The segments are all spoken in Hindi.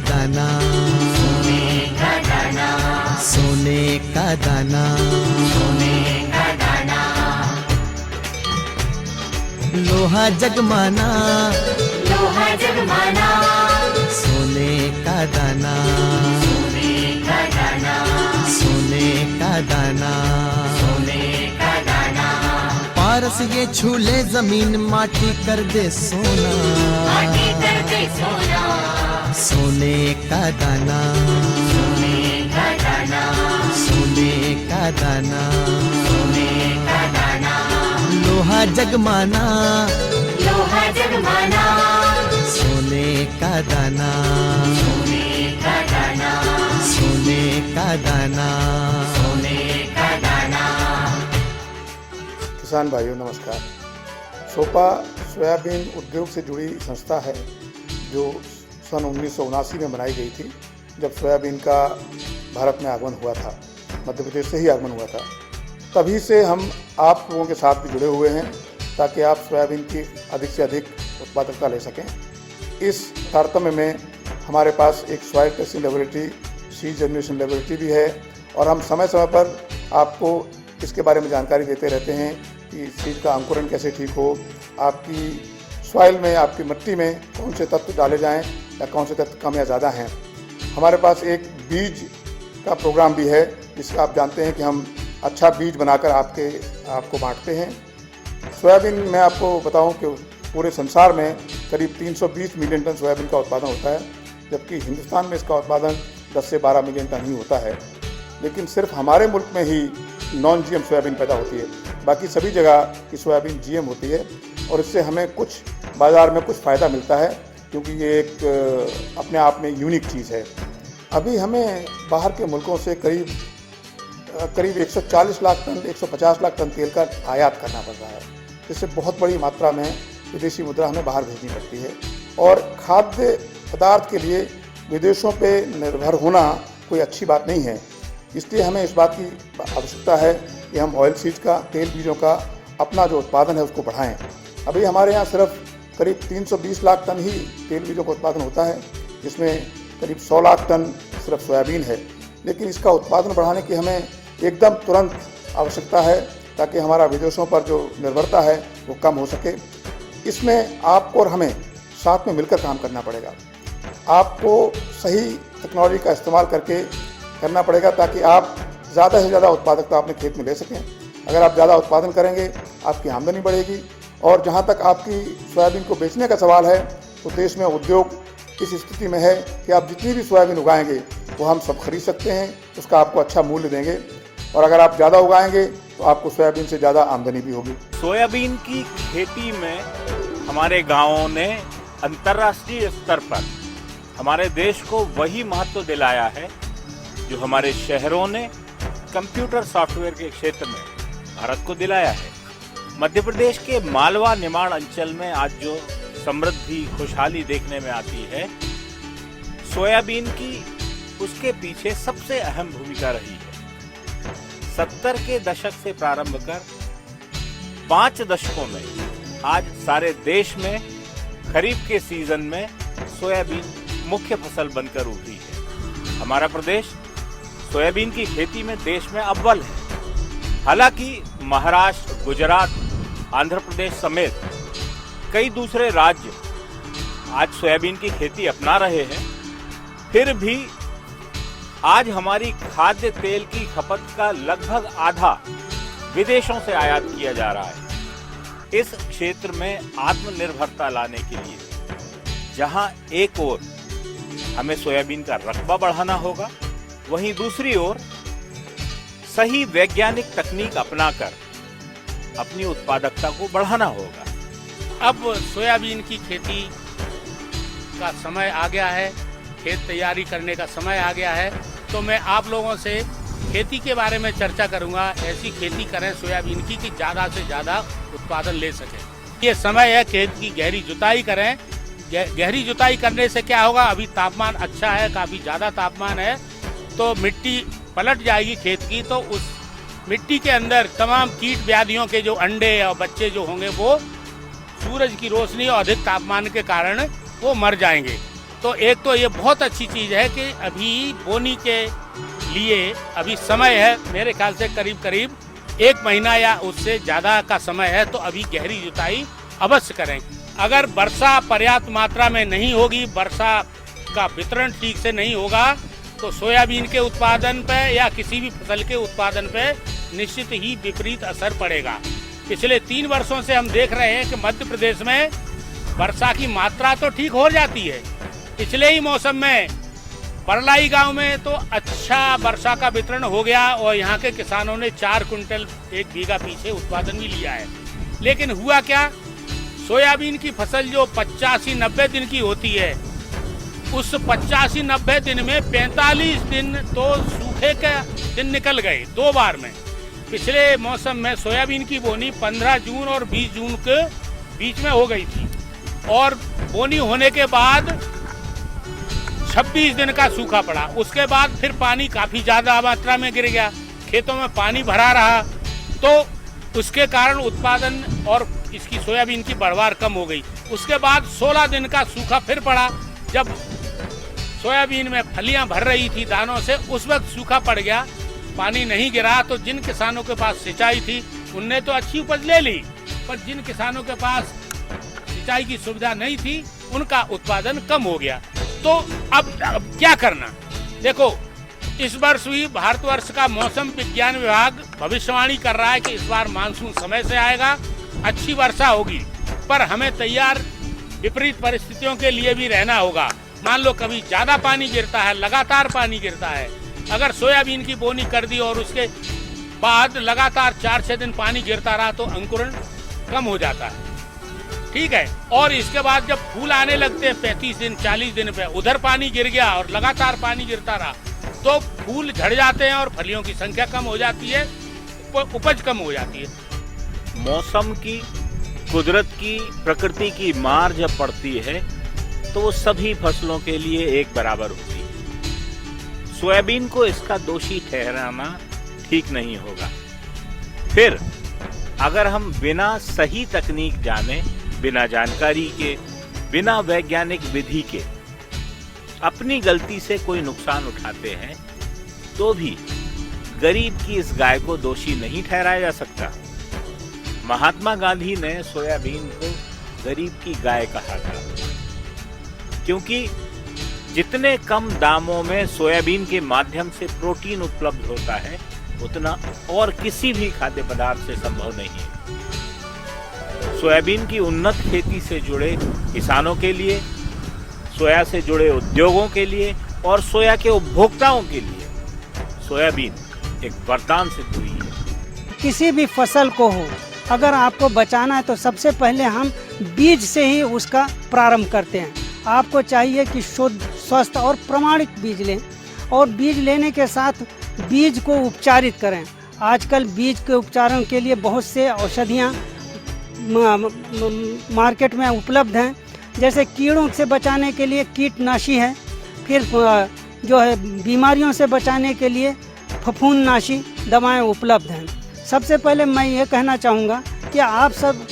दाना, सोने का दाना, सोने का दाना, सोने का दाना, लोहा जगमाना, लोहा जगमाना, सोने का दाना, सोने का दाना, सोने का दाना, सोने का दाना, पारस ये छूले जमीन माटी कर दे सोना, माटी कर दे सोना, सोने का दाना, सोने का दाना, सोने का दाना, सोने का दाना, लोहा जगमाना, लोहा जगमाना, सोने का दाना, सोने का दाना, सोने का दाना, सोने का दाना। किसान भाइयों नमस्कार। सोपा सोयाबीन उद्योग से जुड़ी संस्था है जो सन 1979 में बनाई गई थी, जब सोयाबीन का भारत में आगमन हुआ था, मध्य प्रदेश से ही आगमन हुआ था। तभी से हम आप लोगों के साथ भी जुड़े हुए हैं ताकि आप सोयाबीन की अधिक से अधिक उत्पादकता ले सकें। इस तारतम्य में हमारे पास एक soil testing laboratory, seed germination laboratory भी है और हम समय समय पर आपको इसके बारे में जानकारी देते रहते हैं कि सीड का अंकुरण कैसे ठीक हो, आपकी सॉइल में, आपकी मिट्टी में कौन से तत्व डाले जाएं या कौन से तत्व कम या ज़्यादा हैं। हमारे पास एक बीज का प्रोग्राम भी है जिसका आप जानते हैं कि हम अच्छा बीज बनाकर आपको बांटते हैं। सोयाबीन में आपको बताऊं कि पूरे संसार में करीब 320 मिलियन टन सोयाबीन का उत्पादन होता है, जबकि हिंदुस्तान में इसका उत्पादन 10 से 12 मिलियन टन ही होता है। लेकिन सिर्फ हमारे मुल्क में ही नॉन जीएम सोयाबीन पैदा होती है, बाकी सभी जगह की सोयाबीन जीएम होती है और इससे हमें कुछ बाज़ार में कुछ फ़ायदा मिलता है क्योंकि ये एक अपने आप में यूनिक चीज़ है। अभी हमें बाहर के मुल्कों से करीब 140 लाख टन, 150 लाख टन तेल का आयात करना पड़ रहा है, जिससे बहुत बड़ी मात्रा में विदेशी मुद्रा हमें बाहर भेजनी पड़ती है। और खाद्य पदार्थ के लिए विदेशों पे निर्भर होना कोई अच्छी बात नहीं है, इसलिए हमें इस बात की आवश्यकता है कि हम ऑयल सीड्स का, तेल बीजों का अपना जो उत्पादन है उसको बढ़ाएं। अभी हमारे यहाँ सिर्फ करीब 320 लाख टन ही तेल बीजों का उत्पादन होता है, जिसमें करीब 100 लाख टन सिर्फ सोयाबीन है। लेकिन इसका उत्पादन बढ़ाने की हमें एकदम तुरंत आवश्यकता है ताकि हमारा विदेशों पर जो निर्भरता है वो कम हो सके। इसमें आपको और हमें साथ में मिलकर काम करना पड़ेगा। आपको सही टेक्नोलॉजी का इस्तेमाल करके करना पड़ेगा ताकि आप ज़्यादा से ज़्यादा उत्पादकता अपने खेत में ले सकें। अगर आप ज़्यादा उत्पादन करेंगे आपकी आमदनी बढ़ेगी। और जहाँ तक आपकी सोयाबीन को बेचने का सवाल है तो देश में उद्योग इस स्थिति में है कि आप जितनी भी सोयाबीन उगाएंगे वो हम सब खरीद सकते हैं, उसका आपको अच्छा मूल्य देंगे। और अगर आप ज़्यादा उगाएंगे तो आपको सोयाबीन से ज़्यादा आमदनी भी होगी। सोयाबीन की खेती में हमारे गांवों ने अंतर्राष्ट्रीय स्तर पर हमारे देश को वही महत्व दिलाया है जो हमारे शहरों ने कंप्यूटर सॉफ्टवेयर के क्षेत्र में भारत को दिलाया है। मध्य प्रदेश के मालवा निमाड़ अंचल में आज जो समृद्धि, खुशहाली देखने में आती है, सोयाबीन की उसके पीछे सबसे अहम भूमिका रही है। 70 के दशक से प्रारंभ कर 5 दशकों में आज सारे देश में खरीफ के सीजन में सोयाबीन मुख्य फसल बनकर उभरी है। हमारा प्रदेश सोयाबीन की खेती में देश में अव्वल है। हालांकि महाराष्ट्र, गुजरात, आंध्र प्रदेश समेत कई दूसरे राज्य आज सोयाबीन की खेती अपना रहे हैं, फिर भी आज हमारी खाद्य तेल की खपत का लगभग आधा विदेशों से आयात किया जा रहा है। इस क्षेत्र में आत्मनिर्भरता लाने के लिए जहां एक ओर हमें सोयाबीन का रकबा बढ़ाना होगा, वहीं दूसरी ओर सही वैज्ञानिक तकनीक अपनाकर अपनी उत्पादकता को बढ़ाना होगा। अब सोयाबीन की खेती का समय आ गया है, खेत तैयारी करने का समय आ गया है, तो मैं आप लोगों से खेती के बारे में चर्चा करूंगा। ऐसी खेती करें सोयाबीन की कि ज़्यादा से ज़्यादा उत्पादन ले सकें। ये समय है खेत की गहरी जुताई करें। गहरी जुताई करने से क्या होगा, अभी तापमान अच्छा है, काफ़ी ज़्यादा तापमान है, तो मिट्टी पलट जाएगी खेत की, तो उस मिट्टी के अंदर तमाम कीट व्याधियों के जो अंडे और बच्चे जो होंगे वो सूरज की रोशनी और अधिक तापमान के कारण वो मर जाएंगे। तो एक तो ये बहुत अच्छी चीज़ है कि अभी बोनी के लिए अभी समय है, मेरे ख्याल से करीब करीब 1 महीना या उससे ज़्यादा का समय है, तो अभी गहरी जुताई अवश्य करें। अगर वर्षा पर्याप्त मात्रा में नहीं होगी, वर्षा का वितरण ठीक से नहीं होगा, तो सोयाबीन के उत्पादन पे या किसी भी फसल के उत्पादन पे निश्चित ही विपरीत असर पड़ेगा। पिछले 3 वर्षों से हम देख रहे हैं कि मध्य प्रदेश में वर्षा की मात्रा तो ठीक हो जाती है। पिछले ही मौसम में बरलाई गांव में तो अच्छा वर्षा का वितरण हो गया और यहाँ के किसानों ने 4 कुंटल 1 बीघा पीछे उत्पादन भी लिया है। लेकिन हुआ क्या, सोयाबीन की फसल जो 85-90 दिन की होती है, उस 85-90 दिन में 45 दिन तो सूखे के दिन निकल गए 2 बार में। पिछले मौसम में सोयाबीन की बोनी 15 जून और 20 जून के बीच में हो गई थी और बोनी होने के बाद 26 दिन का सूखा पड़ा। उसके बाद फिर पानी काफ़ी ज़्यादा मात्रा में गिर गया, खेतों में पानी भरा रहा, तो उसके कारण उत्पादन और इसकी सोयाबीन की बढ़वार कम हो गई। उसके बाद 16 दिन का सूखा फिर पड़ा, जब सोयाबीन में फलियां भर रही थी दानों से, उस वक्त सूखा पड़ गया, पानी नहीं गिरा। तो जिन किसानों के पास सिंचाई थी उनने तो अच्छी उपज ले ली, पर जिन किसानों के पास सिंचाई की सुविधा नहीं थी उनका उत्पादन कम हो गया। तो अब क्या करना, देखो इस वर्ष भी भारतवर्ष का मौसम विज्ञान विभाग भविष्यवाणी कर रहा है कि इस बार मानसून समय से आएगा, अच्छी वर्षा होगी, पर हमें तैयार विपरीत परिस्थितियों के लिए भी रहना होगा। मान लो कभी ज्यादा पानी गिरता है, लगातार पानी गिरता है, अगर सोयाबीन की बोनी कर दी और उसके बाद लगातार 4-6 दिन पानी गिरता रहा तो अंकुरण कम हो जाता है, ठीक है। और इसके बाद जब फूल आने लगते हैं 35 दिन 40 दिन पे, उधर पानी गिर गया और लगातार पानी गिरता रहा तो फूल झड़ जाते हैं और फलियों की संख्या कम हो जाती है, उपज कम हो जाती है। मौसम की, कुदरत की, प्रकृति की मार जब पड़ती है तो वो सभी फसलों के लिए एक बराबर होती है। सोयाबीन को इसका दोषी ठहराना ठीक नहीं होगा। फिर अगर हम बिना सही तकनीक जाने, बिना जानकारी के, बिना वैज्ञानिक विधि के अपनी गलती से कोई नुकसान उठाते हैं तो भी गरीब की इस गाय को दोषी नहीं ठहराया जा सकता। महात्मा गांधी ने सोयाबीन को गरीब की गाय कहा था, क्योंकि जितने कम दामों में सोयाबीन के माध्यम से प्रोटीन उपलब्ध होता है उतना और किसी भी खाद्य पदार्थ से संभव नहीं है। सोयाबीन की उन्नत खेती से जुड़े किसानों के लिए, सोया से जुड़े उद्योगों के लिए और सोया के उपभोक्ताओं के लिए सोयाबीन एक वरदान सिद्ध हुई है। किसी भी फसल को हो, अगर आपको बचाना है तो सबसे पहले हम बीज से ही उसका प्रारंभ करते हैं। आपको चाहिए कि शुद्ध, स्वस्थ और प्रमाणित बीज लें और बीज लेने के साथ बीज को उपचारित करें। आजकल बीज के उपचारण के लिए बहुत से औषधियाँ मार्केट में उपलब्ध हैं, जैसे कीड़ों से बचाने के लिए कीटनाशी है, फिर जो है बीमारियों से बचाने के लिए फफूंदनाशी दवाएं उपलब्ध हैं। सबसे पहले मैं ये कहना चाहूँगा कि आप सब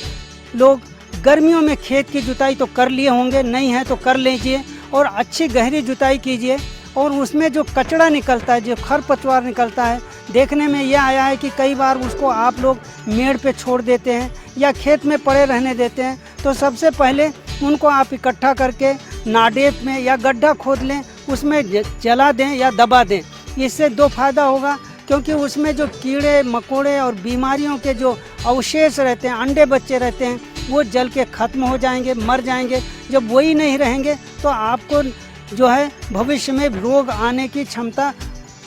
लोग गर्मियों में खेत की जुताई तो कर लिए होंगे, नहीं है तो कर लीजिए और अच्छी गहरी जुताई कीजिए। और उसमें जो कचरा निकलता है, जो खरपतवार निकलता है, देखने में यह आया है कि कई बार उसको आप लोग मेड़ पे छोड़ देते हैं या खेत में पड़े रहने देते हैं। तो सबसे पहले उनको आप इकट्ठा करके नाडेप में या गड्ढा खोद लें, उसमें जला दें या दबा दें। इससे 2 फायदा होगा, क्योंकि उसमें जो कीड़े मकोड़े और बीमारियों के जो अवशेष रहते हैं, अंडे बच्चे रहते हैं, वो जल के ख़त्म हो जाएंगे, मर जाएंगे। जब वही नहीं रहेंगे तो आपको जो है भविष्य में रोग आने की क्षमता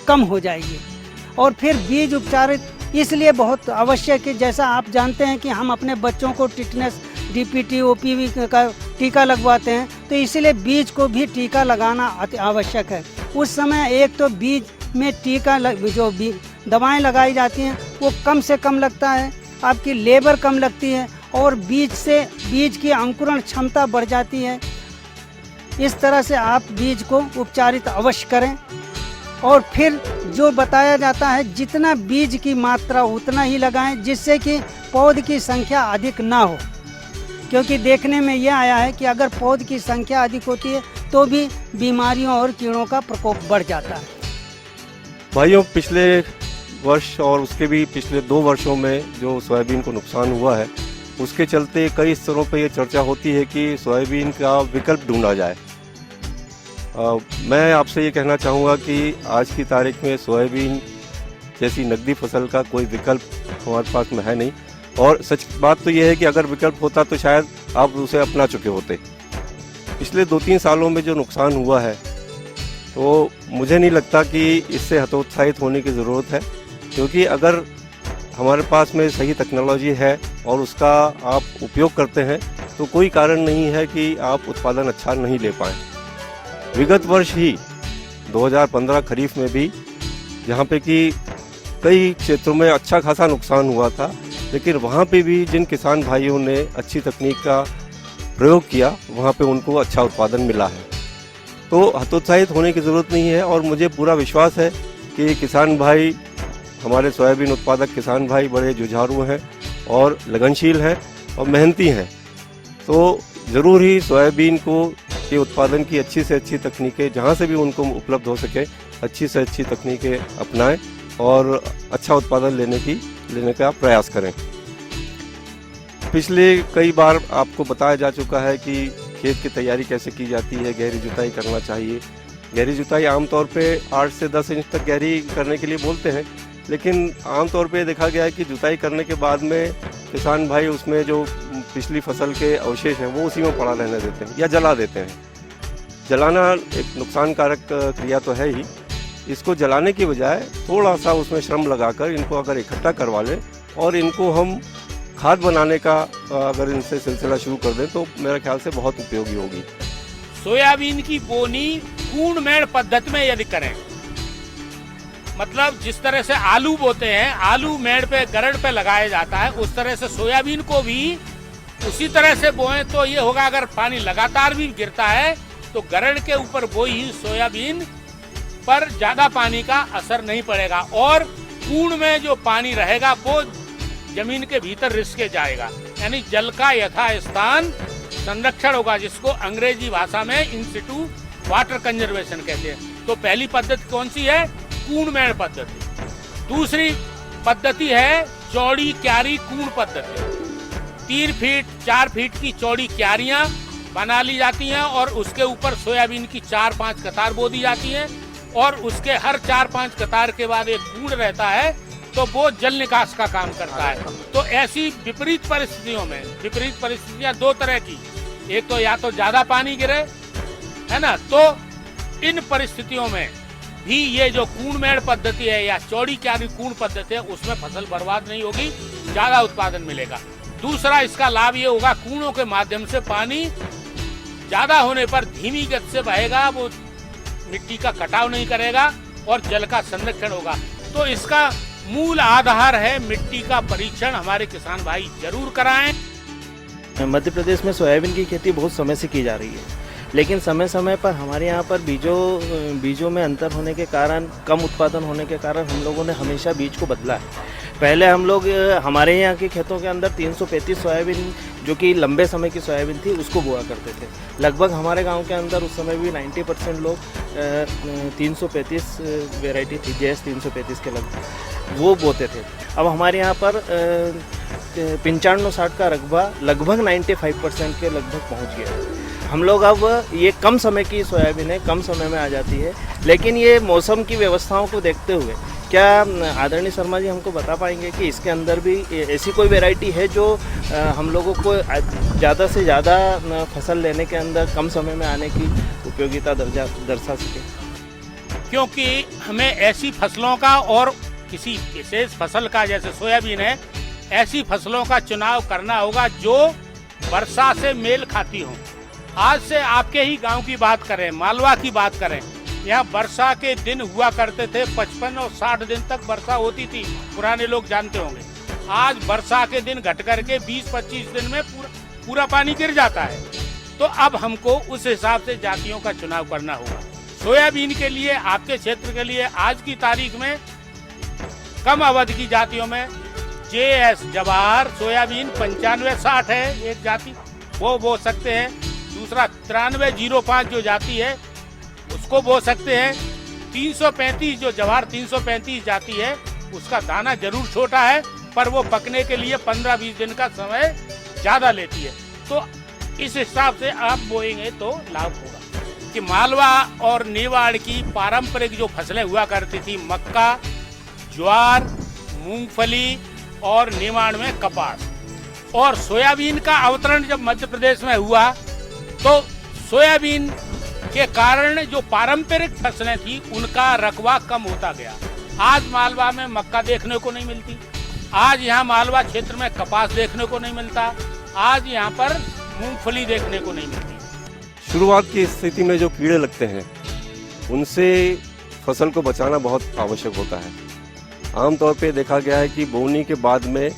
कम हो जाएगी। और फिर बीज उपचारित इसलिए बहुत आवश्यक है, जैसा आप जानते हैं कि हम अपने बच्चों को टिटनेस, DPT, OPV का टीका लगवाते हैं, तो इसलिए बीज को भी टीका लगाना अति आवश्यक है। उस समय एक तो बीज में टीका जो दवाएं लगाई जाती हैं वो कम से कम लगता है, आपकी लेबर कम लगती है और बीज की अंकुरण क्षमता बढ़ जाती है। इस तरह से आप बीज को उपचारित अवश्य करें। और फिर जो बताया जाता है जितना बीज की मात्रा उतना ही लगाएं, जिससे कि पौध की संख्या अधिक ना हो। क्योंकि देखने में यह आया है कि अगर पौध की संख्या अधिक होती है तो भी बीमारियों और कीड़ों का प्रकोप बढ़ जाता है। भाइयों, पिछले वर्ष और उसके भी पिछले 2 वर्षों में जो सोयाबीन को नुकसान हुआ है, उसके चलते कई स्तरों पर ये चर्चा होती है कि सोयाबीन का विकल्प ढूंढा जाए। मैं आपसे ये कहना चाहूँगा कि आज की तारीख में सोयाबीन जैसी नकदी फसल का कोई विकल्प हमारे पास में है नहीं, और सच बात तो ये है कि अगर विकल्प होता तो शायद आप उसे अपना चुके होते। पिछले 2-3 सालों में जो नुकसान हुआ है, तो मुझे नहीं लगता कि इससे हतोत्साहित होने की ज़रूरत है, क्योंकि अगर हमारे पास में सही टेक्नोलॉजी है और उसका आप उपयोग करते हैं तो कोई कारण नहीं है कि आप उत्पादन अच्छा नहीं ले पाएँ। विगत वर्ष ही 2015 खरीफ में भी, जहाँ पे कि कई क्षेत्रों में अच्छा खासा नुकसान हुआ था, लेकिन वहाँ पे भी जिन किसान भाइयों ने अच्छी तकनीक का प्रयोग किया, वहाँ पे उनको अच्छा उत्पादन मिला है। तो हतोत्साहित होने की ज़रूरत नहीं है, और मुझे पूरा विश्वास है कि किसान भाई, हमारे सोयाबीन उत्पादक किसान भाई बड़े जुझारू हैं और लगनशील हैं और मेहनती हैं। तो ज़रूर ही सोयाबीन को के उत्पादन की अच्छी से अच्छी तकनीकें जहाँ से भी उनको उपलब्ध हो सके, अच्छी से अच्छी तकनीकें अपनाएं और अच्छा उत्पादन लेने का प्रयास करें। पिछले कई बार आपको बताया जा चुका है कि खेत की तैयारी कैसे की जाती है, गहरी जुताई करना चाहिए। गहरी जुताई आमतौर पे 8 से 10 इंच तक गहरी करने के लिए बोलते हैं, लेकिन आमतौर पे देखा गया है कि जुताई करने के बाद में किसान भाई उसमें जो पिछली फसल के अवशेष हैं वो उसी में पड़ा रहने देते हैं या जला देते हैं। जलाना एक नुकसानकारक क्रिया तो है ही, इसको जलाने की बजाय थोड़ा सा उसमें श्रम लगाकर इनको अगर इकट्ठा करवा लें और इनको हम खाद बनाने का अगर इनसे सिलसिला शुरू कर दें तो मेरे ख्याल से बहुत उपयोगी होगी। सोयाबीन की बोनी पूर्ण मेड़ पद्धति में यदि करें, मतलब जिस तरह से आलू बोते हैं, आलू मेड़ पे गरड़ पे लगाया जाता है, उस तरह से सोयाबीन को भी उसी तरह से बोएं तो ये होगा, अगर पानी लगातार भी गिरता है तो गरड़ के ऊपर बोई ही सोयाबीन पर ज्यादा पानी का असर नहीं पड़ेगा और पूर्ण में जो पानी रहेगा वो जमीन के भीतर रिस के जाएगा, यानी जल का यथास्थान संरक्षण होगा, जिसको अंग्रेजी भाषा में इन सिटू वाटर कंजर्वेशन कहते हैं। तो पहली पद्धति कौन सी है? पूर्ण मेड़ पद्धति। दूसरी पद्धति है चौड़ी क्यारी कूण पद्धति। 3 फीट 4 फीट की चौड़ी क्यारियां बना ली जाती हैं और उसके ऊपर सोयाबीन की 4-5 कतार बो दी जाती हैं और उसके हर 4-5 कतार के बाद एक कूण रहता है, तो वो जल निकास का काम करता है। तो ऐसी विपरीत परिस्थितियां 2 तरह की, एक तो या तो ज्यादा पानी गिरे, है ना, तो इन परिस्थितियों में भी ये जो कूण मेड़ पद्धति है या चौड़ी क्यारी कूण पद्धति है, उसमें फसल बर्बाद नहीं होगी, ज्यादा उत्पादन मिलेगा। दूसरा इसका लाभ ये होगा, कूणों के माध्यम से पानी ज्यादा होने पर धीमी गति से बहेगा, वो मिट्टी का कटाव नहीं करेगा और जल का संरक्षण होगा। तो इसका मूल आधार है मिट्टी का परीक्षण। हमारे किसान भाई जरूर कराएं। मध्य प्रदेश में सोयाबीन की खेती बहुत समय से की जा रही है, लेकिन समय समय पर हमारे यहाँ पर बीजों में अंतर होने के कारण, कम उत्पादन होने के कारण हम लोगों ने हमेशा बीज को बदला है। पहले हम लोग हमारे यहाँ के खेतों के अंदर 335 सोयाबीन, जो कि लंबे समय की सोयाबीन थी, उसको बोआ करते थे। लगभग हमारे गांव के अंदर उस समय भी 90% लोग 335 वेराइटी थी, JS 335 के लगभग वो बोते थे। अब हमारे यहाँ पर 95-60 का रकबा लगभग 95% के लगभग पहुँच गया। हम लोग अब ये कम समय की सोयाबीन है, कम समय में आ जाती है, लेकिन ये मौसम की व्यवस्थाओं को देखते हुए क्या आदरणीय शर्मा जी हमको बता पाएंगे कि इसके अंदर भी ऐसी कोई वैरायटी है जो हम लोगों को ज़्यादा से ज़्यादा फसल लेने के अंदर कम समय में आने की उपयोगिता दर्शा सके? क्योंकि हमें ऐसी फसलों का और किसी विशेष फसल का, जैसे सोयाबीन है, ऐसी फसलों का चुनाव करना होगा जो वर्षा से मेल खाती हो। आज से आपके ही गांव की बात करें, मालवा की बात करें, यहाँ वर्षा के दिन हुआ करते थे, 55 और 60 दिन तक वर्षा होती थी, पुराने लोग जानते होंगे। आज वर्षा के दिन घट करके 20-25 दिन में पूरा पानी गिर जाता है। तो अब हमको उस हिसाब से जातियों का चुनाव करना होगा। सोयाबीन के लिए, आपके क्षेत्र के लिए आज की तारीख में कम अवधि की जातियों में JS जवाहर सोयाबीन 95-60 है एक जाति, वो बो सकते हैं। दूसरा 9305 जो जाती है उसको बो सकते हैं। 335 जो जवार 335 जाती है उसका दाना जरूर छोटा है, पर वो पकने के लिए 15-20 दिन का समय ज़्यादा लेती है। तो इस हिसाब से आप बोएंगे तो लाभ होगा। कि मालवा और नेवाड़ की पारंपरिक जो फसलें हुआ करती थी, मक्का, ज्वार, मूंगफली और निमाड़ में कपास, और सोयाबीन का अवतरण जब मध्य प्रदेश में हुआ तो सोयाबीन के कारण जो पारंपरिक फसलें थी उनका रकबा कम होता गया। आज मालवा में मक्का देखने को नहीं मिलती, आज यहाँ मालवा क्षेत्र में कपास देखने को नहीं मिलता, आज यहाँ पर मूंगफली देखने को नहीं मिलती। शुरुआत की स्थिति में जो कीड़े लगते हैं उनसे फसल को बचाना बहुत आवश्यक होता है। आमतौर पे देखा गया है कि बोनी के बाद में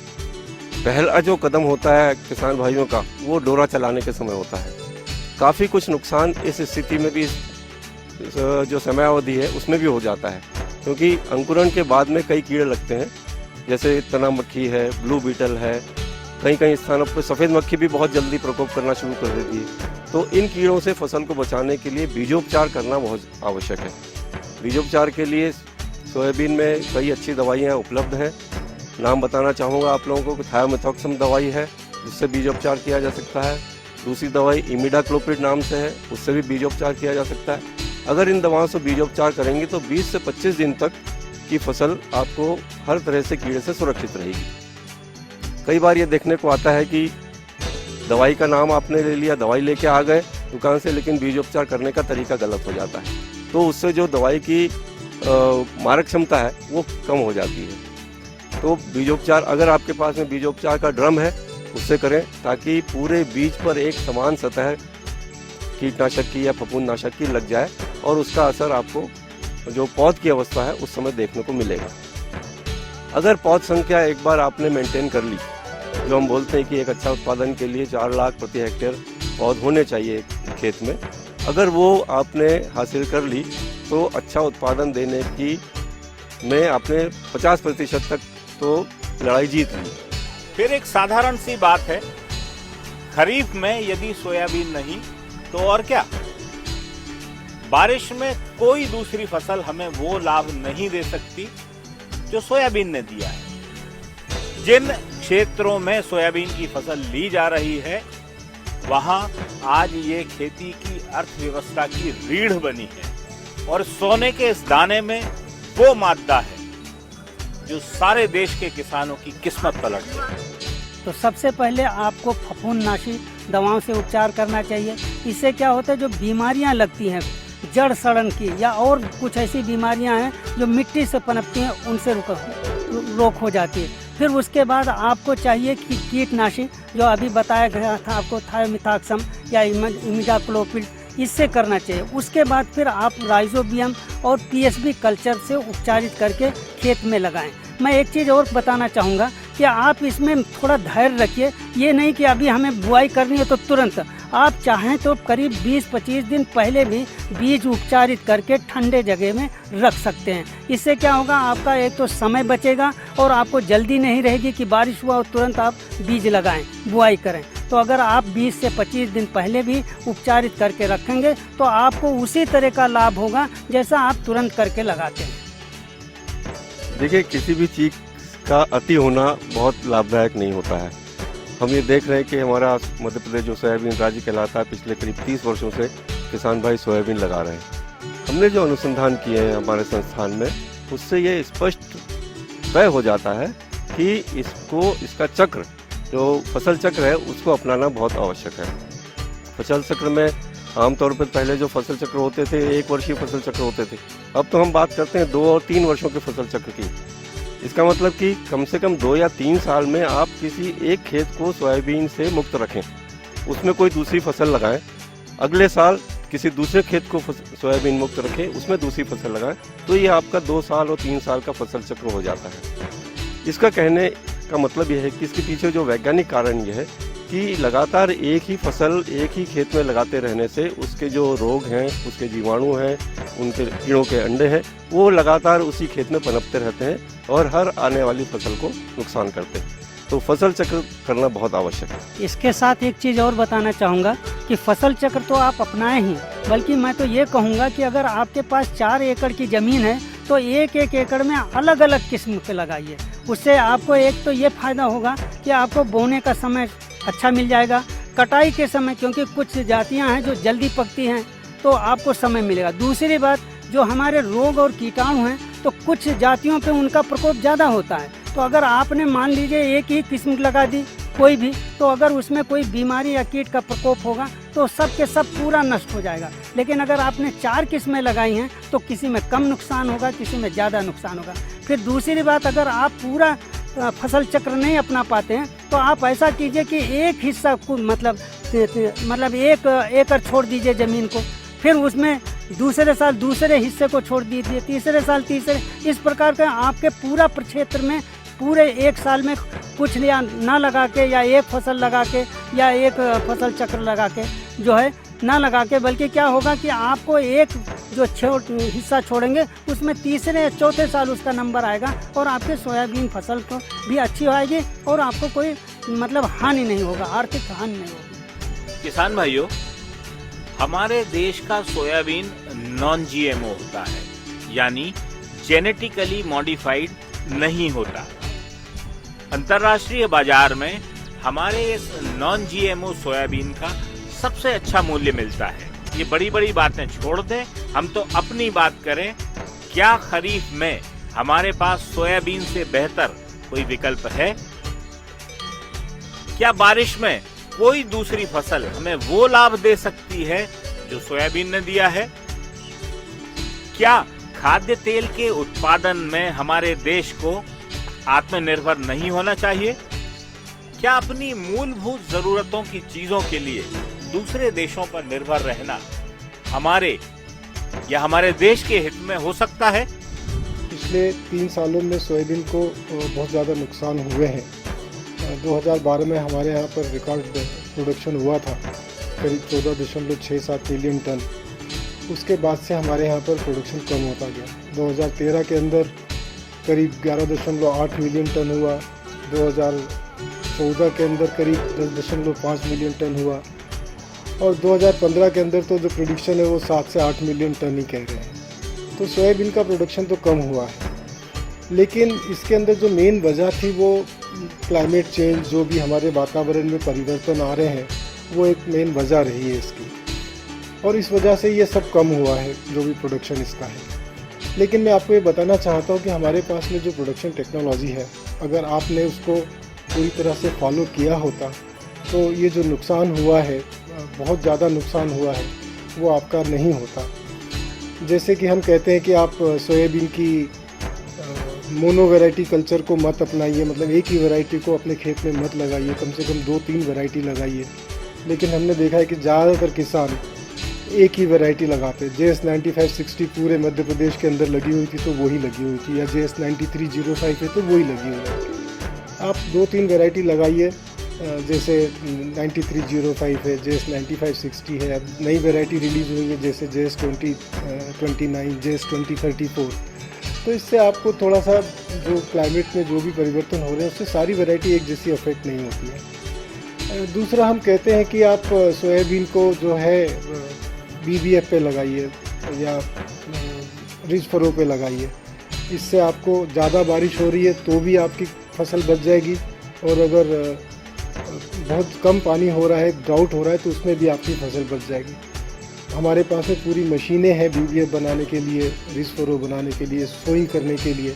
पहला जो कदम होता है किसान भाइयों का, वो डोरा चलाने के समय होता है। काफ़ी कुछ नुकसान इस स्थिति में भी जो समयावधि है उसमें भी हो जाता है, क्योंकि अंकुरण के बाद में कई कीड़े लगते हैं, जैसे तना मक्खी है, ब्लू बीटल है, कई कई स्थानों पर सफ़ेद मक्खी भी बहुत जल्दी प्रकोप करना शुरू कर देती है। तो इन कीड़ों से फसल को बचाने के लिए बीजोपचार करना बहुत आवश्यक है। बीजोपचार के लिए सोयाबीन में कई अच्छी दवाइयाँ उपलब्ध हैं। नाम बताना चाहूँगा आप लोगों को। थायोमेथॉक्सम दवाई है जिससे बीजोपचार किया जा सकता है। दूसरी दवाई इमिडाक्लोप्रिड नाम से है, उससे भी बीजोपचार किया जा सकता है। अगर इन दवाओं से बीजोपचार करेंगे तो 20 से 25 दिन तक की फसल आपको हर तरह से कीड़े से सुरक्षित रहेगी। कई बार ये देखने को आता है कि दवाई का नाम आपने ले लिया, दवाई लेके आ गए दुकान से, लेकिन बीजोपचार करने का तरीका गलत हो जाता है, तो उससे जो दवाई की मारक क्षमता है वो कम हो जाती है। तो बीजोपचार, अगर आपके पास में बीजोपचार का ड्रम है उससे करें, ताकि पूरे बीज पर एक समान सतह कीटनाशक की या फफूंदनाशक की लग जाए और उसका असर आपको जो पौध की अवस्था है उस समय देखने को मिलेगा। अगर पौध संख्या एक बार आपने मेंटेन कर ली, जो हम बोलते हैं कि एक अच्छा उत्पादन के लिए 4 लाख प्रति हेक्टेयर पौध होने चाहिए खेत में, अगर वो आपने हासिल कर ली तो अच्छा उत्पादन देने की में आपने 50% तक तो लड़ाई जीत ली। फिर एक साधारण सी बात है, खरीफ में यदि सोयाबीन नहीं तो और क्या। बारिश में कोई दूसरी फसल हमें वो लाभ नहीं दे सकती जो सोयाबीन ने दिया है। जिन क्षेत्रों में सोयाबीन की फसल ली जा रही है वहां आज ये खेती की अर्थव्यवस्था की रीढ़ बनी है, और सोने के इस दाने में वो मादा है जो सारे देश के किसानों की किस्मत पलट दे। तो सबसे पहले आपको फफूंदनाशी दवाओं से उपचार करना चाहिए। इससे क्या होता है, जो बीमारियां लगती हैं जड़ सड़न की या और कुछ ऐसी बीमारियां हैं जो मिट्टी से पनपती हैं, उनसे रोक हो जाती है। फिर उसके बाद आपको चाहिए कि कीटनाशी जो अभी बताया गया था आपको, थायोमेथॉक्सम या इमिडाक्लोप्रिड, इससे करना चाहिए। उसके बाद फिर आप राइजोबियम और पीएसबी कल्चर से उपचारित करके खेत में लगाएं। मैं एक चीज़ और बताना चाहूँगा कि आप इसमें थोड़ा धैर्य रखिए। ये नहीं कि अभी हमें बुआई करनी है तो तुरंत, आप चाहें तो करीब 20-25 दिन पहले भी बीज उपचारित करके ठंडे जगह में रख सकते हैं। इससे क्या होगा, आपका एक तो समय बचेगा और आपको जल्दी नहीं रहेगी कि बारिश हुआ और तुरंत आप बीज लगाएं, बुआई करें। तो अगर आप 20 से 25 दिन पहले भी उपचारित करके रखेंगे तो आपको उसी तरह का लाभ होगा जैसा आप तुरंत करके लगाते हैं। देखिए, किसी भी चीज़ का अति होना बहुत लाभदायक नहीं होता है। हम ये देख रहे हैं कि हमारा मध्य प्रदेश जो सोयाबीन राज्य कहलाता है, पिछले करीब 30 वर्षों से किसान भाई सोयाबीन लगा रहे हैं। हमने जो अनुसंधान किए हैं हमारे संस्थान में, उससे ये स्पष्ट तय हो जाता है कि इसका चक्र, जो फसल चक्र है, उसको अपनाना बहुत आवश्यक है। फसल चक्र में आमतौर पर पहले जो फसल चक्र होते थे 1 वर्षीय फसल चक्र होते थे, अब तो हम बात करते हैं 2 और 3 वर्षों के फसल चक्र की। इसका मतलब कि कम से कम 2 या 3 साल में आप किसी एक खेत को सोयाबीन से मुक्त रखें, उसमें कोई दूसरी फसल लगाएं, अगले साल किसी दूसरे खेत को सोयाबीन मुक्त रखें, उसमें दूसरी फसल लगाएं, तो ये आपका 2 साल और 3 साल का फसल चक्र हो जाता है। इसका कहने का मतलब यह है कि इसके पीछे जो वैज्ञानिक कारण यह है कि लगातार एक ही फसल एक ही खेत में लगाते रहने से उसके जो रोग हैं, उसके जीवाणु हैं, उनके कीड़ों के अंडे हैं, वो लगातार उसी खेत में पनपते रहते हैं और हर आने वाली फसल को नुकसान करते हैं। तो फसल चक्र करना बहुत आवश्यक है। इसके साथ एक चीज़ और बताना चाहूँगा कि फसल चक्र तो आप अपनाएं ही, बल्कि मैं तो ये कहूँगा कि अगर आपके पास 4 एकड़ की ज़मीन है तो एक एकड़ में अलग अलग किस्म के लगाइए। उससे आपको एक तो ये फ़ायदा होगा कि आपको बोने का समय अच्छा मिल जाएगा, कटाई के समय, क्योंकि कुछ जातियाँ हैं जो जल्दी पकती हैं तो आपको समय मिलेगा। दूसरी बात, जो हमारे रोग और कीटाणु हैं तो कुछ जातियों पे उनका प्रकोप ज़्यादा होता है। तो अगर आपने मान लीजिए एक ही किस्म लगा दी कोई भी, तो अगर उसमें कोई बीमारी या कीट का प्रकोप होगा तो सब के सब पूरा नष्ट हो जाएगा। लेकिन अगर आपने 4 किस्में लगाई हैं तो किसी में कम नुकसान होगा, किसी में ज़्यादा नुकसान होगा। फिर दूसरी बात, अगर आप पूरा फसल चक्र नहीं अपना पाते हैं तो आप ऐसा कीजिए कि एक हिस्सा को मतलब 1 एकड़ छोड़ दीजिए ज़मीन को, फिर उसमें दूसरे साल दूसरे हिस्से को छोड़ दीजिए, तीसरे साल तीसरे, इस प्रकार का आपके पूरा क्षेत्र में पूरे एक साल में कुछ ना लगा के या एक फसल लगा के या एक फसल चक्र लगा के जो है ना लगा के, बल्कि क्या होगा कि आपको एक जो हिस्सा छोड़ेंगे उसमें तीसरे चौथे साल उसका नंबर आएगा और आपके सोयाबीन फसल को भी अच्छी आएगी और आपको कोई मतलब हानि नहीं होगा, आर्थिक हानि नहीं होगी। किसान भाइयों, हमारे देश का सोयाबीन नॉन जीएमओ होता है, यानी जेनेटिकली मॉडिफाइड नहीं होता। अंतर्राष्ट्रीय बाजार में हमारे इस नॉन जीएमओ सोयाबीन का सबसे अच्छा मूल्य मिलता है। ये बड़ी बड़ी बातें छोड़ दें, हम तो अपनी बात करें। क्या खरीफ में हमारे पास सोयाबीन से बेहतर कोई विकल्प है? क्या बारिश में कोई दूसरी फसल हमें वो लाभ दे सकती है जो सोयाबीन ने दिया है? क्या खाद्य तेल के उत्पादन में हमारे देश को आत्मनिर्भर नहीं होना चाहिए? क्या अपनी मूलभूत जरूरतों की चीजों के लिए दूसरे देशों पर निर्भर रहना हमारे या हमारे देश के हित में हो सकता है? पिछले 3 सालों में सोयाबीन को बहुत ज़्यादा नुकसान हुए हैं। 2012 में हमारे यहाँ पर रिकॉर्ड प्रोडक्शन हुआ था, करीब 14.67 मिलियन टन। उसके बाद से हमारे यहाँ पर प्रोडक्शन कम होता गया। 2013 के अंदर करीब 11.8 मिलियन टन हुआ, 2014 के अंदर करीब 10.5 मिलियन टन हुआ और 2015 के अंदर तो जो प्रेडिक्शन है वो 7 से 8 मिलियन टन ही कह रहे हैं। तो सोयाबीन का प्रोडक्शन तो कम हुआ है, लेकिन इसके अंदर जो मेन वजह थी वो क्लाइमेट चेंज, जो भी हमारे वातावरण में परिवर्तन आ रहे हैं वो एक मेन वजह रही है इसकी, और इस वजह से ये सब कम हुआ है जो भी प्रोडक्शन इसका है। लेकिन मैं आपको ये बताना चाहता हूँ कि हमारे पास में जो प्रोडक्शन टेक्नोलॉजी है, अगर आपने उसको पूरी तरह से फॉलो किया होता तो ये जो नुकसान हुआ है, बहुत ज़्यादा नुकसान हुआ है, वो आपका नहीं होता। जैसे कि हम कहते हैं कि आप सोयाबीन की मोनो वैरायटी कल्चर को मत अपनाइए, मतलब एक ही वैरायटी को अपने खेत में मत लगाइए, कम से कम 2-3 वैरायटी लगाइए। लेकिन हमने देखा है कि ज़्यादातर किसान एक ही वैरायटी लगाते हैं। JS 9560 पूरे मध्य प्रदेश के अंदर लगी हुई थी तो वही लगी हुई थी, या JS 9305 है तो वही लगी हुई है। आप 2-3 वैरायटी लगाइए, जैसे 9305 है, JS 9560 है, अब नई वैरायटी रिलीज़ हुई है जैसे JS 2029, JS 2034। तो इससे आपको थोड़ा सा जो क्लाइमेट में जो भी परिवर्तन हो रहे हैं उससे सारी वैरायटी एक जैसी अफेक्ट नहीं होती है। दूसरा, हम कहते हैं कि आप सोयाबीन को जो है BBF पे लगाइए या रिच फरो पे लगाइए। इससे आपको ज़्यादा बारिश हो रही है तो भी आपकी फसल बच जाएगी, और अगर बहुत कम पानी हो रहा है, ड्राउट हो रहा है, तो उसमें भी आपकी फसल बच जाएगी। हमारे पास में पूरी मशीनें हैं BBF बनाने के लिए, रिच फरो बनाने के लिए, सोइंग करने के लिए,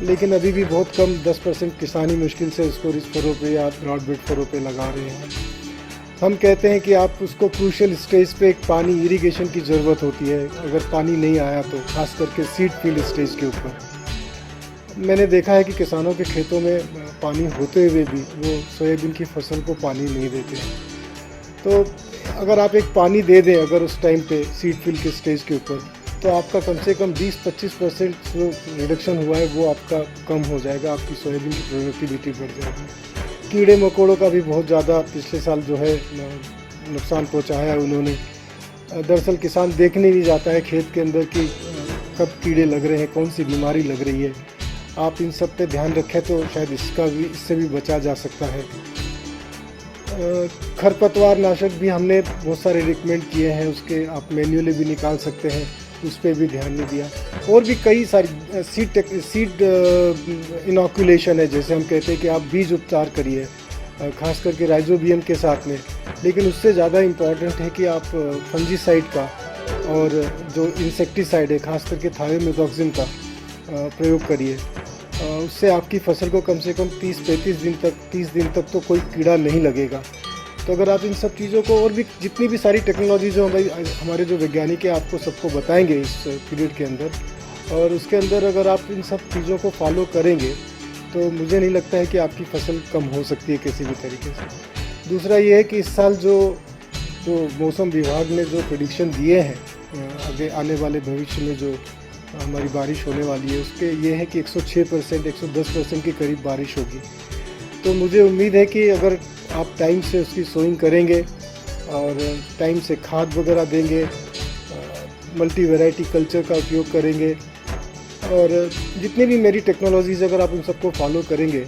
लेकिन अभी भी बहुत कम 10% किसान ही मुश्किल से उसको रिच फरो पे या ब्रॉडबीट फरो पे लगा रहे हैं। हम कहते हैं कि आप उसको क्रूशियल स्टेज पे एक पानी इरिगेशन की ज़रूरत होती है, अगर पानी नहीं आया तो, खास करके सीड फील्ड स्टेज के ऊपर। मैंने देखा है कि किसानों के खेतों में पानी होते हुए भी वो सोयाबीन की फसल को पानी नहीं देते हैं। तो अगर आप एक पानी दे दें अगर उस टाइम पे सीड फील्ड के स्टेज के ऊपर, तो आपका कम से कम 20-25% जो रिडक्शन हुआ है वो आपका कम हो जाएगा, आपकी सोयाबीन की प्रोडक्टिविटी बढ़ जाएगी। कीड़े मकोड़ों का भी बहुत ज़्यादा पिछले साल जो है नुकसान पहुंचाया उन्होंने। दरअसल किसान देखने नहीं जाता है खेत के अंदर कि कब कीड़े लग रहे हैं, कौन सी बीमारी लग रही है। आप इन सब पे ध्यान रखें तो शायद इससे भी बचा जा सकता है। खरपतवार नाशक भी हमने बहुत सारे रिकमेंड किए हैं, उसके आप मैन्युअली भी निकाल सकते हैं, उस पर भी ध्यान नहीं दिया। और भी कई सारी सीड इनोकुलेशन है, जैसे हम कहते हैं कि आप बीज उपचार करिए, खास करके राइजोबियम के साथ में। लेकिन उससे ज़्यादा इम्पॉर्टेंट है कि आप फंजीसाइड का और जो इंसेक्टिसाइड है, खास करके थायोमेथॉक्सिन का प्रयोग करिए। उससे आपकी फसल को कम से कम 30 दिन तक तो कोई कीड़ा नहीं लगेगा। तो अगर आप इन सब चीज़ों को, और भी जितनी भी सारी टेक्नोलॉजी जो हमारे जो वैज्ञानिक हैं आपको सबको बताएंगे इस पीरियड के अंदर, और उसके अंदर अगर आप इन सब चीज़ों को फॉलो करेंगे तो मुझे नहीं लगता है कि आपकी फसल कम हो सकती है किसी भी तरीके से। दूसरा ये है कि इस साल जो मौसम विभाग ने जो प्रेडिक्शन दिए हैं आगे आने वाले भविष्य में जो हमारी बारिश होने वाली है, उसके ये है कि 106%, 110% के करीब बारिश होगी। तो मुझे उम्मीद है कि अगर आप टाइम से उसकी सोइंग करेंगे और टाइम से खाद वगैरह देंगे, मल्टी वैरायटी कल्चर का उपयोग करेंगे, और जितनी भी मेरी टेक्नोलॉजीज़ अगर आप उन सबको फॉलो करेंगे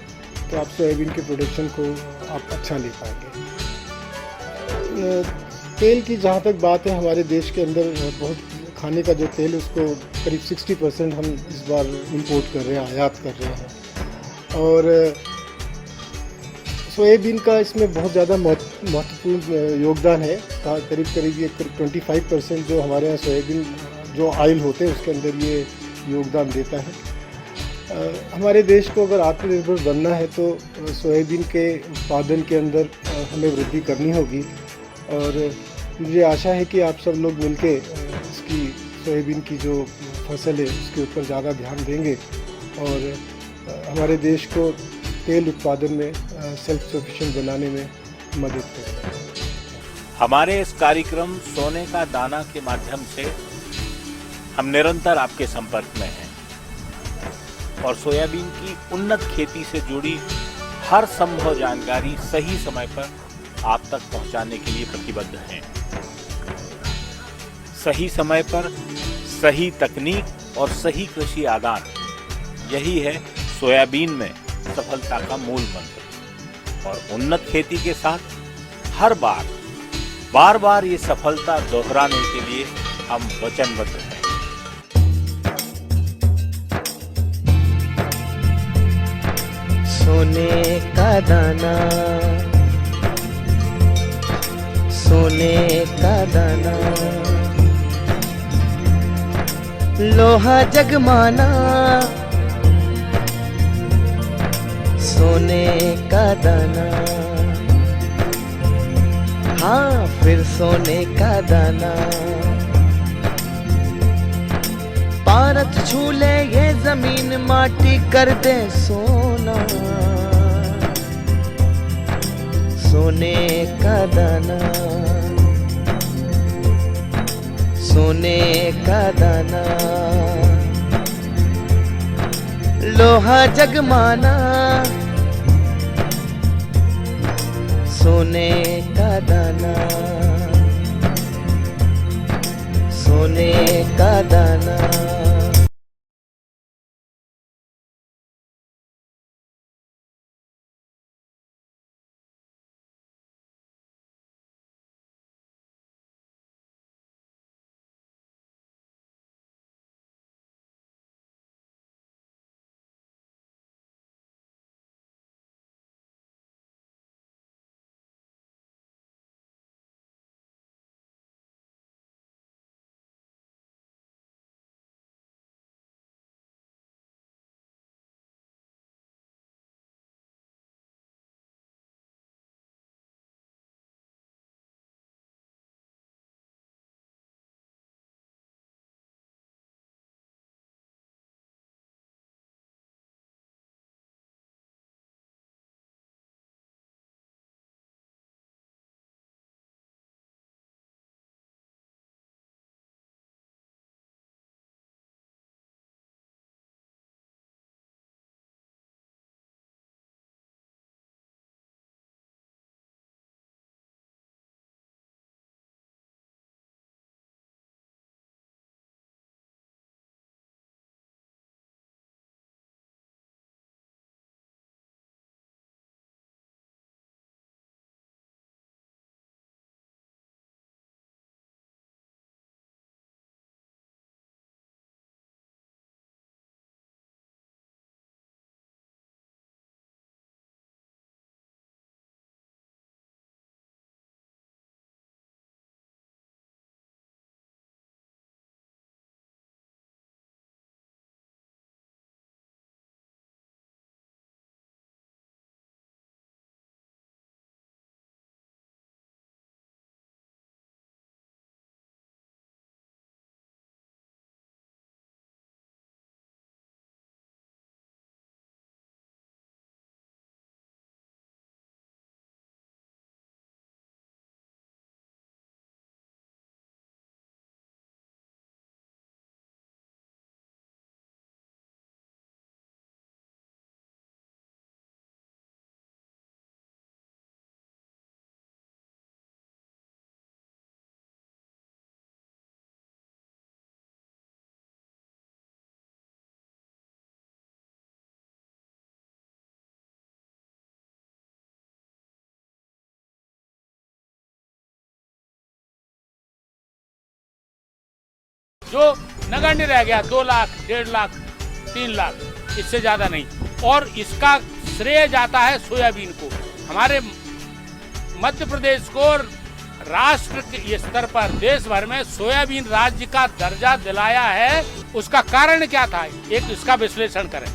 तो आप सोयाबीन के प्रोडक्शन को आप अच्छा ले पाएंगे। तेल की जहाँ तक बात है, हमारे देश के अंदर बहुत खाने का जो तेल है उसको करीब 60% हम इस बार इंपोर्ट कर रहे हैं, आयात कर रहे हैं। और सोयाबीन का इसमें बहुत ज़्यादा महत्वपूर्ण योगदान है। करीब ये 25% जो हमारे यहाँ सोयाबीन जो ऑयल होते हैं उसके अंदर ये योगदान देता है। हमारे देश को अगर आत्मनिर्भर बनना है तो सोयाबीन के उत्पादन के अंदर हमें वृद्धि करनी होगी, और मुझे आशा है कि आप सब लोग मिलके इसकी सोयाबीन की जो फसल है उसके ऊपर ज़्यादा ध्यान देंगे और हमारे देश को तेल उत्पादन में सेल्फ सफिशिएंट बनाने में मदद करेंगे। हमारे इस कार्यक्रम सोने का दाना के माध्यम से हम निरंतर आपके संपर्क में हैं और सोयाबीन की उन्नत खेती से जुड़ी हर संभव जानकारी सही समय पर आप तक पहुंचाने के लिए प्रतिबद्ध हैं। सही समय पर सही तकनीक और सही कृषि आदान, यही है सोयाबीन में सफलता का मूल मंत्र। और उन्नत खेती के साथ हर बार ये सफलता दोहराने के लिए हम वचनबद्ध हैं। सोने का दाना, सोने का दाना, लोहा जगमाना, सोने का दाना, हाँ फिर सोने का दाना। पारत छूले ये जमीन माटी कर दे सोना, सोने का दाना, सोने का दाना, लोहा जगमाना, सोने का दाना, सोने का दाना। जो नगण्य रह गया 2 लाख, 1.5 लाख, 3 लाख, इससे ज़्यादा नहीं। और इसका श्रेय जाता है सोयाबीन को। हमारे मध्य प्रदेश को राष्ट्र के स्तर पर देश भर में सोयाबीन राज्य का दर्जा दिलाया है। उसका कारण क्या था, एक इसका विश्लेषण करें।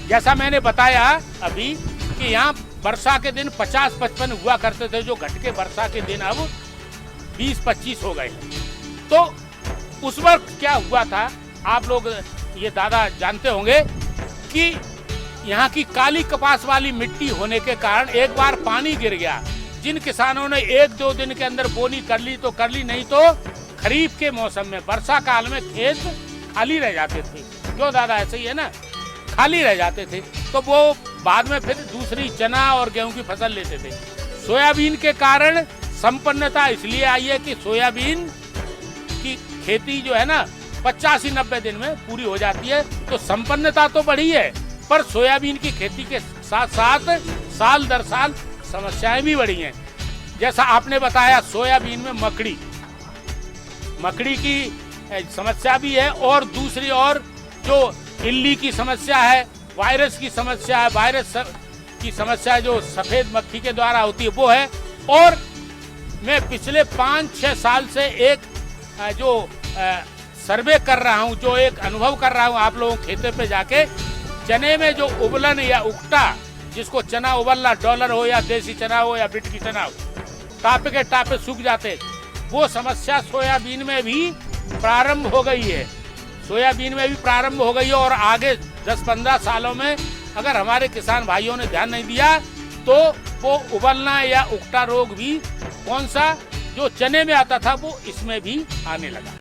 जैसा मैंने बताया अभी कि यहाँ वर्षा के दिन 50-55 हुआ करते थे, जो घट के वर्षा के दिन अब 20-25 हो गए। तो उस वक्त क्या हुआ था, आप लोग ये दादा जानते होंगे कि यहाँ की काली कपास वाली मिट्टी होने के कारण एक बार पानी गिर गया। जिन किसानों ने 1-2 दिन के अंदर बोनी कर ली तो कर ली, नहीं तो खरीफ के मौसम में वर्षा काल में खेत खाली रह जाते थे। क्यों दादा, ऐसे ही है ना, खाली रह जाते थे। तो वो बाद में फिर दूसरी चना और गेहूं की फसल लेते थे। सोयाबीन के कारण संपन्नता इसलिए आई है कि सोयाबीन की खेती जो है ना 85-90 दिन में पूरी हो जाती है। तो संपन्नता तो बढ़ी है, पर सोयाबीन की खेती के साथ साथ साल दर साल समस्याएं भी बढ़ी हैं। जैसा आपने बताया, सोयाबीन में मकड़ी की समस्या भी है, और दूसरी ओर जो इल्ली की समस्या है, वायरस की समस्या है, वायरस की समस्या जो सफेद मक्खी के द्वारा होती है वो है। और मैं पिछले 5-6 साल से एक जो सर्वे कर रहा हूँ, जो एक अनुभव कर रहा हूँ आप लोगों के खेते पे जाके, चने में जो उबलन या उकटा, जिसको चना उबलना, डॉलर हो या देसी चना हो या बिट की चना हो, टापे के टापे सूख जाते, वो समस्या सोयाबीन में भी प्रारंभ हो गई है। सोयाबीन में भी प्रारंभ हो गई है, और आगे 10-15 सालों में अगर हमारे किसान भाइयों ने ध्यान नहीं दिया तो वो उबलना या उकटा रोग भी, कौन सा जो चने में आता था, वो इसमें भी आने लगा।